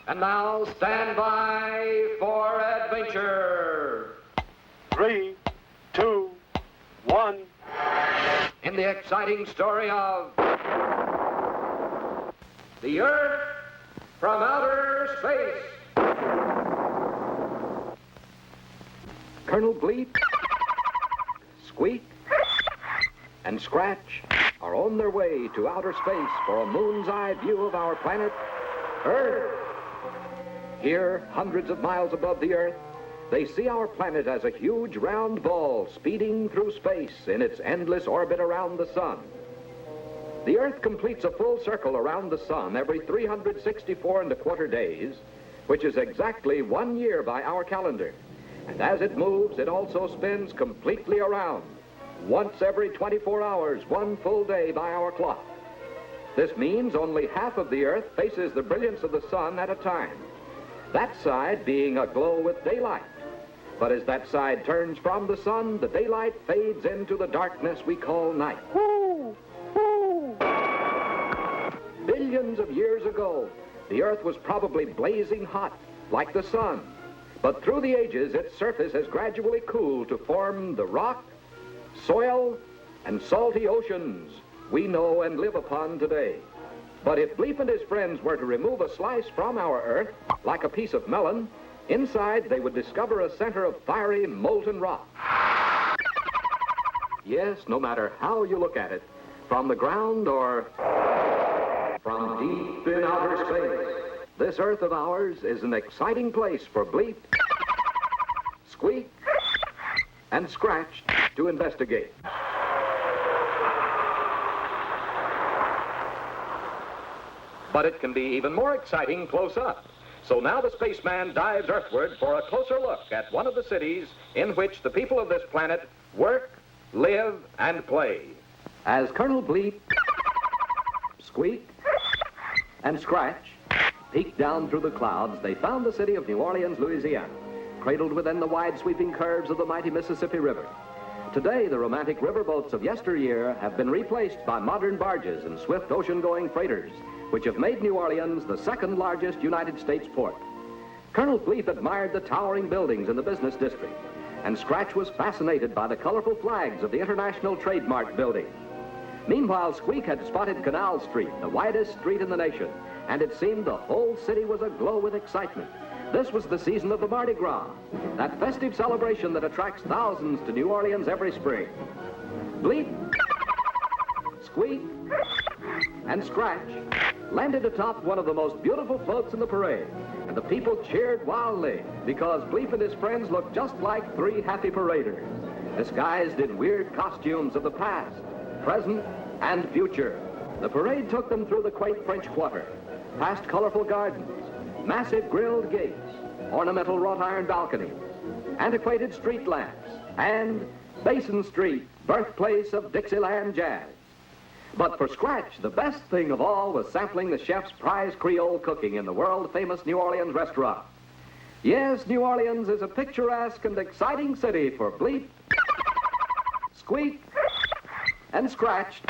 And now stand by for adventure. 3, 2, 1. In the exciting story of the Earth from outer space. Colonel Bleep, Squeak, and Scratch are on their way to outer space for a moon's eye view of our planet, Earth. Here, hundreds of miles above the Earth, they see our planet as a huge round ball speeding through space in its endless orbit around the sun. The Earth completes a full circle around the sun every 364 1/4 days, which is exactly 1 year by our calendar. And as it moves, it also spins completely around, once every 24 hours, 1 full day by our clock. This means only half of the Earth faces the brilliance of the sun at a time, that side being aglow with daylight. But as that side turns from the sun, the daylight fades into the darkness we call night. Woo! Woo! Billions of years ago, the Earth was probably blazing hot, like the sun. But through the ages, its surface has gradually cooled to form the rock, soil, and salty oceans we know and live upon today. But if Bleep and his friends were to remove a slice from our Earth, like a piece of melon, inside they would discover a center of fiery, molten rock. Yes, no matter how you look at it, from the ground or from deep in outer space, this Earth of ours is an exciting place for Bleep, Squeak, and Scratch to investigate. But it can be even more exciting close up. So now the spaceman dives earthward for a closer look at one of the cities in which the people of this planet work, live, and play. As Colonel Bleep, Squeak, and Scratch peeked down through the clouds, they found the city of New Orleans, Louisiana, cradled within the wide sweeping curves of the mighty Mississippi River. Today, the romantic riverboats of yesteryear have been replaced by modern barges and swift ocean-going freighters, which have made New Orleans the second largest United States port. Colonel Bleep admired the towering buildings in the business district, and Scratch was fascinated by the colorful flags of the International Trademark Building. Meanwhile, Squeak had spotted Canal Street, the widest street in the nation, and it seemed the whole city was aglow with excitement. This was the season of the Mardi Gras, that festive celebration that attracts thousands to New Orleans every spring. Bleep, Squeak, and Scratch landed atop one of the most beautiful floats in the parade, and the people cheered wildly because Bleep and his friends looked just like 3 happy paraders, disguised in weird costumes of the past, present, and future. The parade took them through the quaint French Quarter, past colorful gardens, massive grilled gates, ornamental wrought iron balconies, antiquated street lamps, and Basin Street, birthplace of Dixieland jazz. But for Scratch, the best thing of all was sampling the chef's prize Creole cooking in the world-famous New Orleans restaurant. Yes, New Orleans is a picturesque and exciting city for Bleep, Squeak, and Scratch